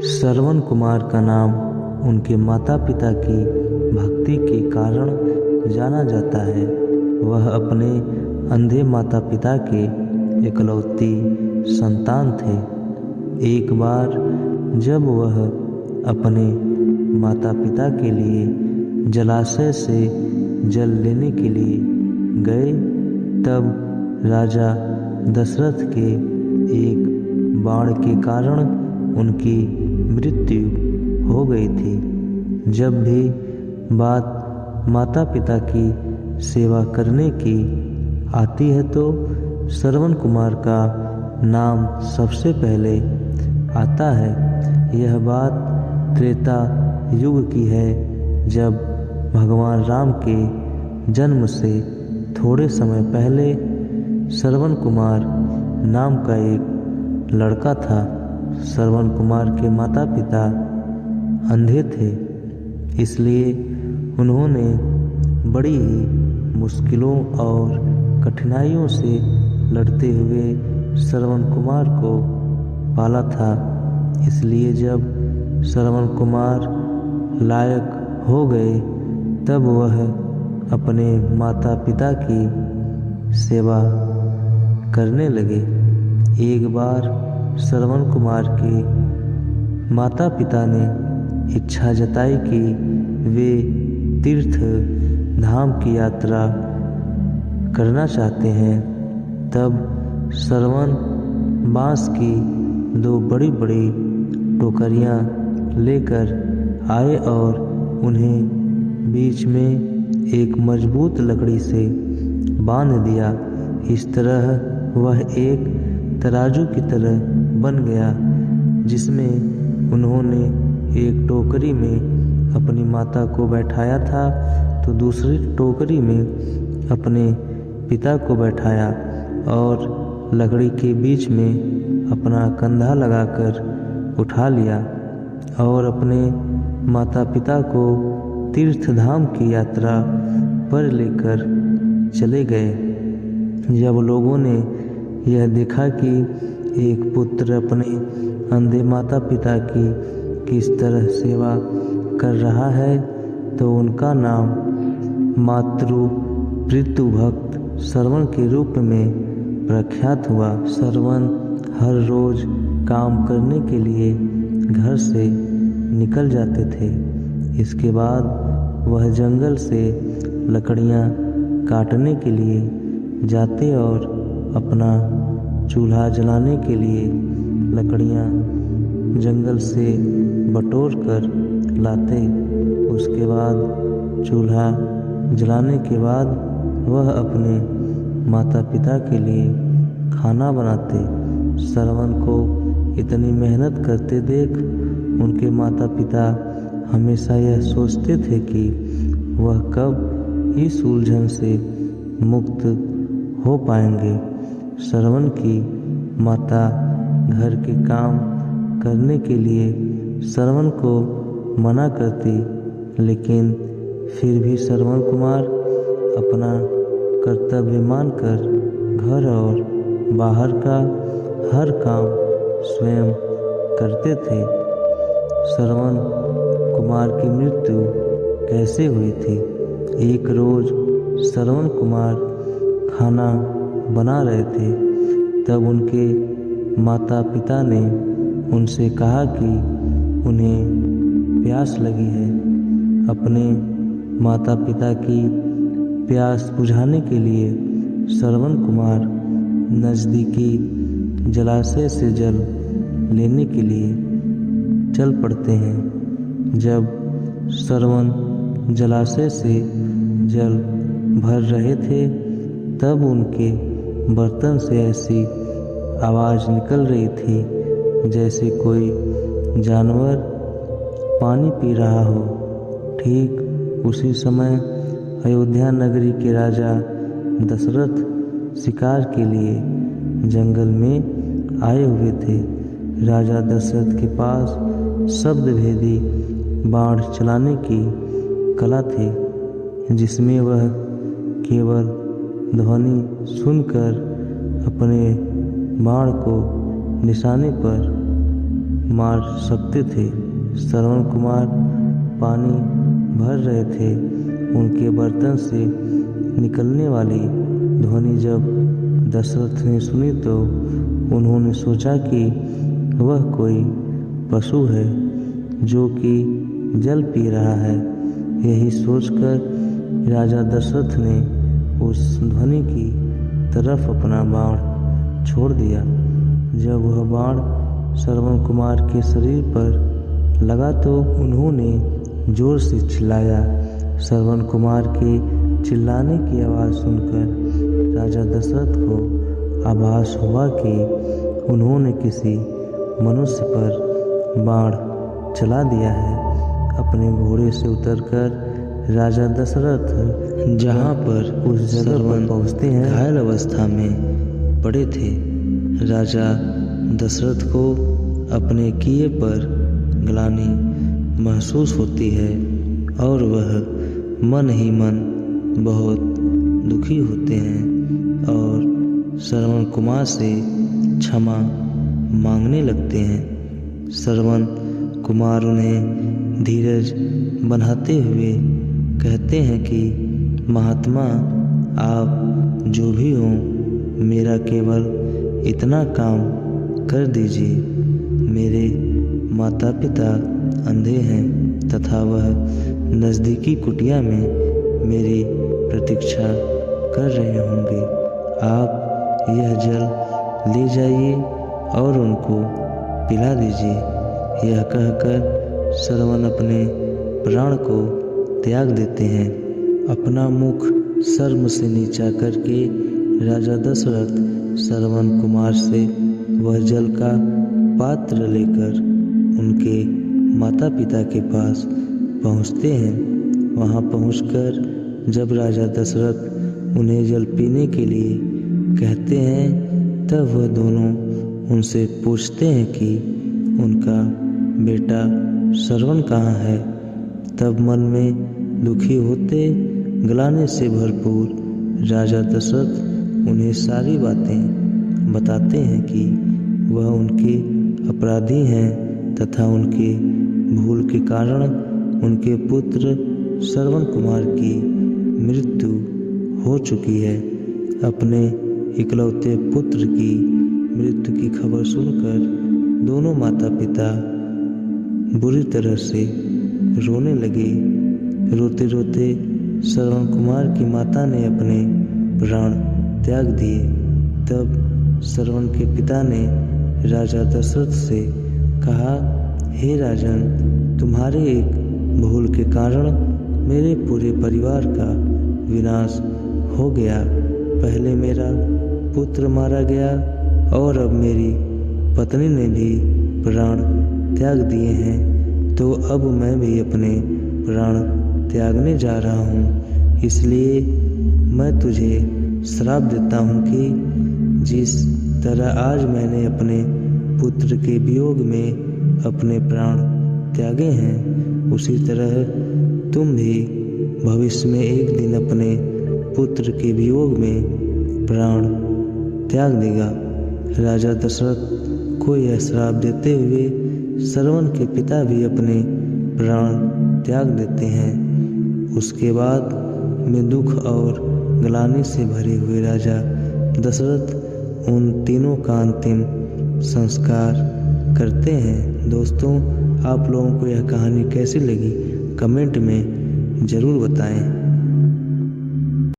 श्रवण कुमार का नाम उनके माता पिता की भक्ति के कारण जाना जाता है। वह अपने अंधे माता पिता के इकलौती संतान थे। एक बार जब वह अपने माता पिता के लिए जलाशय से जल लेने के लिए गए, तब राजा दशरथ के एक बाण के कारण उनकी मृत्यु हो गई थी। जब भी बात माता पिता की सेवा करने की आती है तो श्रवण कुमार का नाम सबसे पहले आता है। यह बात त्रेता युग की है, जब भगवान राम के जन्म से थोड़े समय पहले श्रवण कुमार नाम का एक लड़का था। श्रवण कुमार के माता पिता अंधे थे, इसलिए उन्होंने बड़ी ही मुश्किलों और कठिनाइयों से लड़ते हुए श्रवण कुमार को पाला था। इसलिए जब श्रवण कुमार लायक हो गए, तब वह अपने माता पिता की सेवा करने लगे। एक बार श्रवण कुमार के माता पिता ने इच्छा जताई कि वे तीर्थ धाम की यात्रा करना चाहते हैं। तब श्रवण बांस की दो बड़ी बड़ी टोकरियां लेकर आए और उन्हें बीच में एक मजबूत लकड़ी से बांध दिया। इस तरह वह एक तराजू की तरह बन गया, जिसमें उन्होंने एक टोकरी में अपनी माता को बैठाया था तो दूसरी टोकरी में अपने पिता को बैठाया और लकड़ी के बीच में अपना कंधा लगाकर उठा लिया और अपने माता पिता को तीर्थ धाम की यात्रा पर लेकर चले गए। जब लोगों ने यह देखा कि एक पुत्र अपने अंधे माता पिता की किस तरह सेवा कर रहा है, तो उनका नाम मातृ पितृ भक्त श्रवण के रूप में प्रख्यात हुआ। श्रवण हर रोज काम करने के लिए घर से निकल जाते थे। इसके बाद वह जंगल से लकड़ियां काटने के लिए जाते और अपना चूल्हा जलाने के लिए लकड़ियां जंगल से बटोर कर लाते। उसके बाद चूल्हा जलाने के बाद वह अपने माता पिता के लिए खाना बनाते। श्रवण को इतनी मेहनत करते देख उनके माता पिता हमेशा यह सोचते थे कि वह कब इस उलझन से मुक्त हो पाएंगे। श्रवण की माता घर के काम करने के लिए श्रवण को मना करती, लेकिन फिर भी श्रवण कुमार अपना कर्तव्य मानकर घर और बाहर का हर काम स्वयं करते थे। श्रवण कुमार की मृत्यु कैसे हुई थी? एक रोज श्रवण कुमार खाना बना रहे थे, तब उनके माता पिता ने उनसे कहा कि उन्हें प्यास लगी है। अपने माता पिता की प्यास बुझाने के लिए श्रवण कुमार नज़दीकी जलाशय से जल लेने के लिए चल पड़ते हैं। जब श्रवण जलाशय से जल भर रहे थे, तब उनके बर्तन से ऐसी आवाज़ निकल रही थी जैसे कोई जानवर पानी पी रहा हो। ठीक उसी समय अयोध्या नगरी के राजा दशरथ शिकार के लिए जंगल में आए हुए थे। राजा दशरथ के पास शब्दभेदी बाण चलाने की कला थी, जिसमें वह केवल ध्वनि सुनकर अपने बाण को निशाने पर मार सकते थे। श्रवण कुमार पानी भर रहे थे। उनके बर्तन से निकलने वाली ध्वनि जब दशरथ ने सुनी तो उन्होंने सोचा कि वह कोई पशु है जो कि जल पी रहा है। यही सोचकर राजा दशरथ ने उस ध्वनि की तरफ अपना बाण छोड़ दिया। जब वह बाण श्रवण कुमार के शरीर पर लगा तो उन्होंने जोर से चिल्लाया। श्रवण कुमार के चिल्लाने की आवाज़ सुनकर राजा दशरथ को आभास हुआ कि उन्होंने किसी मनुष्य पर बाण चला दिया है। अपने घोड़े से उतरकर राजा दशरथ जहाँ पर उस जगह पर पहुँचते हैं घायल अवस्था में पड़े थे। राजा दशरथ को अपने किए पर ग्लानि महसूस होती है और वह मन ही मन बहुत दुखी होते हैं और श्रवण कुमार से क्षमा मांगने लगते हैं। श्रवण कुमार उन्हें धीरज बनाते हुए कहते हैं कि महात्मा, आप जो भी हों, मेरा केवल इतना काम कर दीजिए। मेरे माता पिता अंधे हैं तथा वह नज़दीकी कुटिया में मेरी प्रतीक्षा कर रहे होंगे। आप यह जल ले जाइए और उनको पिला दीजिए। यह कहकर श्रवण अपने प्राण को त्याग देते हैं। अपना मुख शर्म से नीचा करके राजा दशरथ श्रवण कुमार से वह जल का पात्र लेकर उनके माता पिता के पास पहुँचते हैं। वहाँ पहुँचकर जब राजा दशरथ उन्हें जल पीने के लिए कहते हैं तब वह दोनों उनसे पूछते हैं कि उनका बेटा श्रवण कहाँ है। तब मन में दुखी होते ग्लानि से भरपूर राजा दशरथ उन्हें सारी बातें बताते हैं कि वह उनके अपराधी हैं तथा उनके भूल के कारण उनके पुत्र श्रवण कुमार की मृत्यु हो चुकी है। अपने इकलौते पुत्र की मृत्यु की खबर सुनकर दोनों माता पिता बुरी तरह से रोने लगे। रोते रोते श्रवण कुमार की माता ने अपने प्राण त्याग दिए। तब श्रवण के पिता ने राजा दशरथ से कहा, हे राजन, तुम्हारे एक भूल के कारण मेरे पूरे परिवार का विनाश हो गया। पहले मेरा पुत्र मारा गया और अब मेरी पत्नी ने भी प्राण त्याग दिए हैं, तो अब मैं भी अपने प्राण त्यागने जा रहा हूँ। इसलिए मैं तुझे श्राप देता हूँ कि जिस तरह आज मैंने अपने पुत्र के वियोग में अपने प्राण त्यागे हैं, उसी तरह तुम भी भविष्य में एक दिन अपने पुत्र के वियोग में प्राण त्याग देगा। राजा दशरथ को यह श्राप देते हुए श्रवण के पिता भी अपने प्राण त्याग देते हैं। उसके बाद में दुख और ग्लानि से भरे हुए राजा दशरथ उन तीनों का अंतिम संस्कार करते हैं। दोस्तों, आप लोगों को यह कहानी कैसी लगी कमेंट में ज़रूर बताएं।